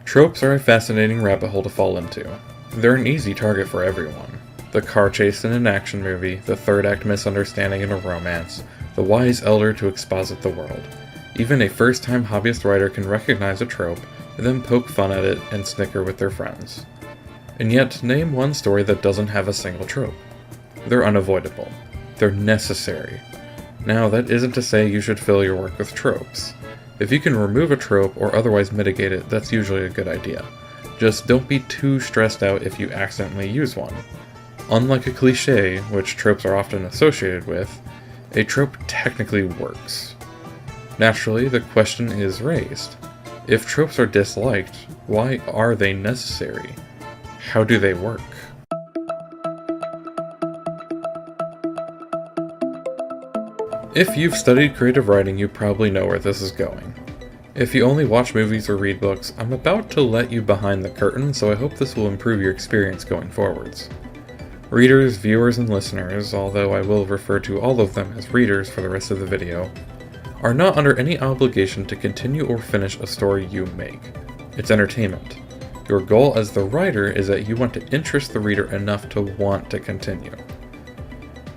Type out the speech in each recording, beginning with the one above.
Tropes are a fascinating rabbit hole to fall into. They're an easy target for everyone. The car chase in an action movie, the third act misunderstanding in a romance, the wise elder to exposit the world. Even a first-time hobbyist writer can recognize a trope, and then poke fun at it and snicker with their friends. And yet, name one story that doesn't have a single trope. They're unavoidable. They're necessary. Now, that isn't to say you should fill your work with tropes. If you can remove a trope or otherwise mitigate it, that's usually a good idea. Just don't be too stressed out if you accidentally use one. Unlike a cliché, which tropes are often associated with, a trope technically works. Naturally, the question is raised. If tropes are disliked, why are they necessary? How do they work? If you've studied creative writing, you probably know where this is going. If you only watch movies or read books, I'm about to let you behind the curtain, so I hope this will improve your experience going forwards. Readers, viewers, and listeners, although I will refer to all of them as readers for the rest of the video, are not under any obligation to continue or finish a story you make. It's entertainment. Your goal as the writer is that you want to interest the reader enough to want to continue.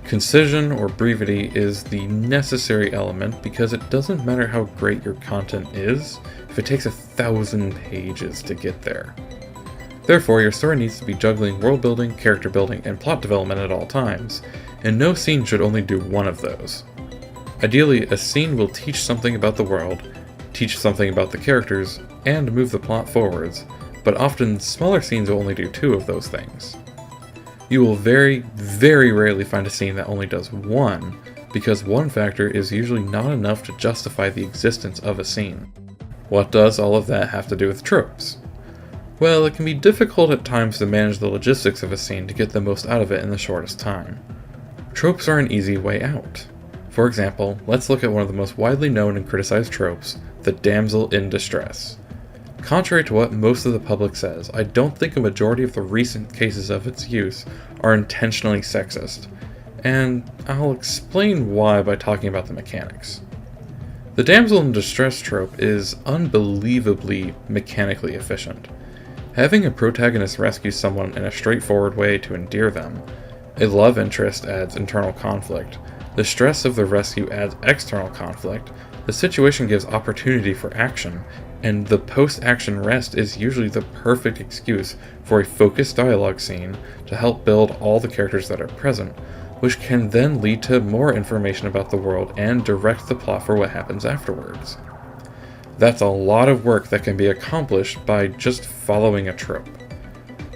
Concision or brevity is the necessary element because it doesn't matter how great your content is if it takes 1,000 pages to get there. Therefore, your story needs to be juggling world building, character building, and plot development at all times, and no scene should only do one of those. Ideally, a scene will teach something about the world, teach something about the characters, and move the plot forwards, but often smaller scenes will only do two of those things. You will very, very rarely find a scene that only does one, because one factor is usually not enough to justify the existence of a scene. What does all of that have to do with tropes? Well, it can be difficult at times to manage the logistics of a scene to get the most out of it in the shortest time. Tropes are an easy way out. For example, let's look at one of the most widely known and criticized tropes, the damsel in distress. Contrary to what most of the public says, I don't think a majority of the recent cases of its use are intentionally sexist, and I'll explain why by talking about the mechanics. The damsel in distress trope is unbelievably mechanically efficient. Having a protagonist rescue someone in a straightforward way to endear them, a love interest adds internal conflict, the stress of the rescue adds external conflict, the situation gives opportunity for action, and the post-action rest is usually the perfect excuse for a focused dialogue scene to help build all the characters that are present, which can then lead to more information about the world and direct the plot for what happens afterwards. That's a lot of work that can be accomplished by just following a trope.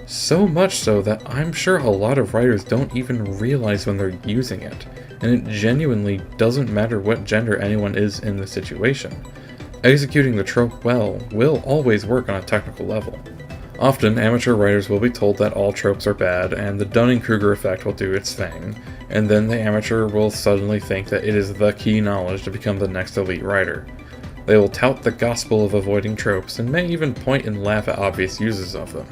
So much so that I'm sure a lot of writers don't even realize when they're using it, and it genuinely doesn't matter what gender anyone is in the situation. Executing the trope well will always work on a technical level. Often, amateur writers will be told that all tropes are bad, and the Dunning-Kruger effect will do its thing, and then the amateur will suddenly think that it is the key knowledge to become the next elite writer. They will tout the gospel of avoiding tropes, and may even point and laugh at obvious uses of them.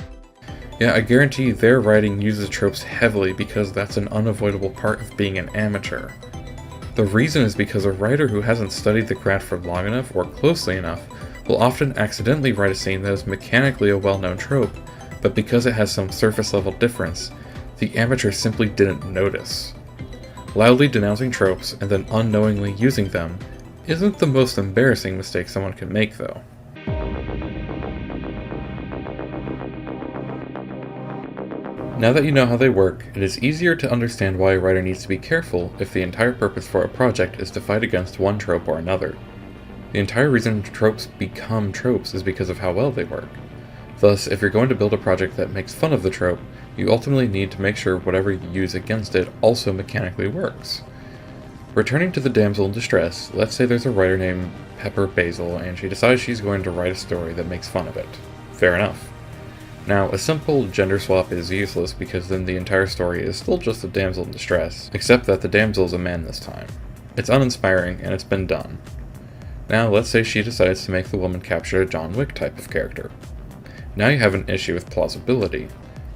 Yeah, I guarantee their writing uses tropes heavily because that's an unavoidable part of being an amateur. The reason is because a writer who hasn't studied the craft for long enough or closely enough will often accidentally write a scene that is mechanically a well-known trope, but because it has some surface-level difference, the amateur simply didn't notice. Loudly denouncing tropes and then unknowingly using them isn't the most embarrassing mistake someone can make, though. Now that you know how they work, it is easier to understand why a writer needs to be careful if the entire purpose for a project is to fight against one trope or another. The entire reason tropes become tropes is because of how well they work. Thus, if you're going to build a project that makes fun of the trope, you ultimately need to make sure whatever you use against it also mechanically works. Returning to the damsel in distress, let's say there's a writer named Pepper Basil and she decides she's going to write a story that makes fun of it. Fair enough. Now, a simple gender swap is useless because then the entire story is still just a damsel in distress, except that the damsel is a man this time. It's uninspiring, and it's been done. Now, let's say she decides to make the woman capture a John Wick type of character. Now you have an issue with plausibility.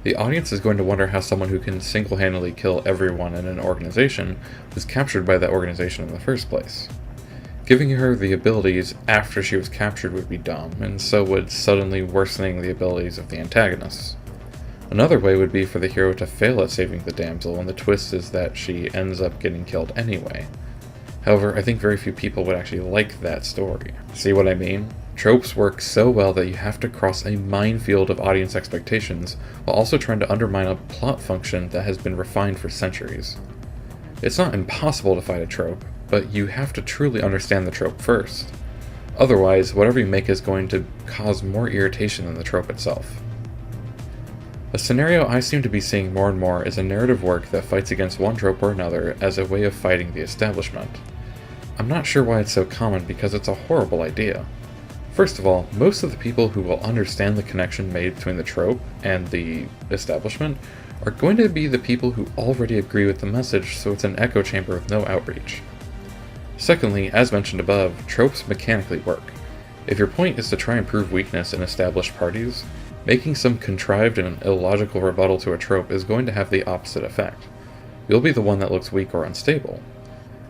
The audience is going to wonder how someone who can single-handedly kill everyone in an organization was captured by that organization in the first place. Giving her the abilities after she was captured would be dumb, and so would suddenly worsening the abilities of the antagonists. Another way would be for the hero to fail at saving the damsel, and the twist is that she ends up getting killed anyway. However, I think very few people would actually like that story. See what I mean? Tropes work so well that you have to cross a minefield of audience expectations while also trying to undermine a plot function that has been refined for centuries. It's not impossible to fight a trope, but you have to truly understand the trope first. Otherwise, whatever you make is going to cause more irritation than the trope itself. A scenario I seem to be seeing more and more is a narrative work that fights against one trope or another as a way of fighting the establishment. I'm not sure why it's so common because it's a horrible idea. First of all, most of the people who will understand the connection made between the trope and the establishment are going to be the people who already agree with the message, so it's an echo chamber with no outreach. Secondly, as mentioned above, tropes mechanically work. If your point is to try and prove weakness in established parties, making some contrived and illogical rebuttal to a trope is going to have the opposite effect. You'll be the one that looks weak or unstable.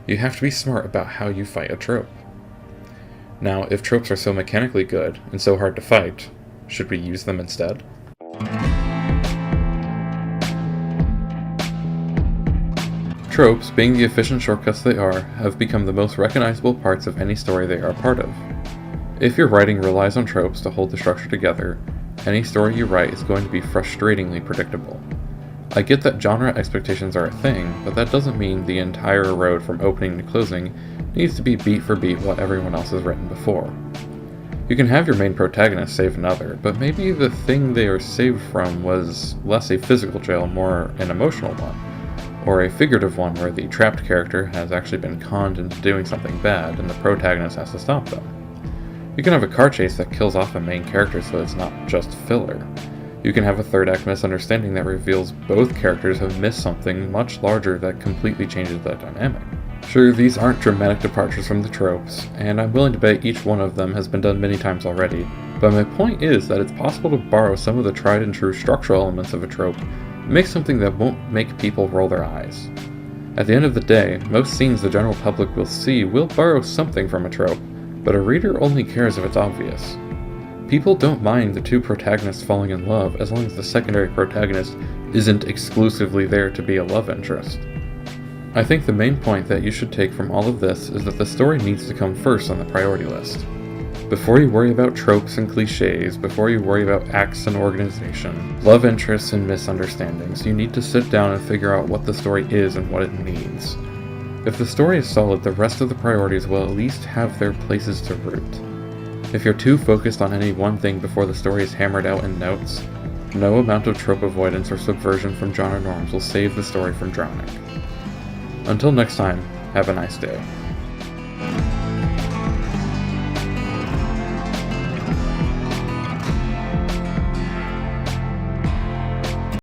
You have to be smart about how you fight a trope. Now, if tropes are so mechanically good and so hard to fight, should we use them instead? Tropes, being the efficient shortcuts they are, have become the most recognizable parts of any story they are a part of. If your writing relies on tropes to hold the structure together, any story you write is going to be frustratingly predictable. I get that genre expectations are a thing, but that doesn't mean the entire road from opening to closing needs to be beat for beat what everyone else has written before. You can have your main protagonist save another, but maybe the thing they are saved from was less a physical jail, more an emotional one, or a figurative one where the trapped character has actually been conned into doing something bad and the protagonist has to stop them. You can have a car chase that kills off a main character so it's not just filler. You can have a third act misunderstanding that reveals both characters have missed something much larger that completely changes that dynamic. Sure, these aren't dramatic departures from the tropes, and I'm willing to bet each one of them has been done many times already, but my point is that it's possible to borrow some of the tried and true structural elements of a trope and make something that won't make people roll their eyes. At the end of the day, most scenes the general public will see will borrow something from a trope, but a reader only cares if it's obvious. People don't mind the two protagonists falling in love as long as the secondary protagonist isn't exclusively there to be a love interest. I think the main point that you should take from all of this is that the story needs to come first on the priority list. Before you worry about tropes and cliches, before you worry about acts and organization, love interests and misunderstandings, you need to sit down and figure out what the story is and what it needs. If the story is solid, the rest of the priorities will at least have their places to root. If you're too focused on any one thing before the story is hammered out in notes, no amount of trope avoidance or subversion from genre norms will save the story from drowning. Until next time, have a nice day.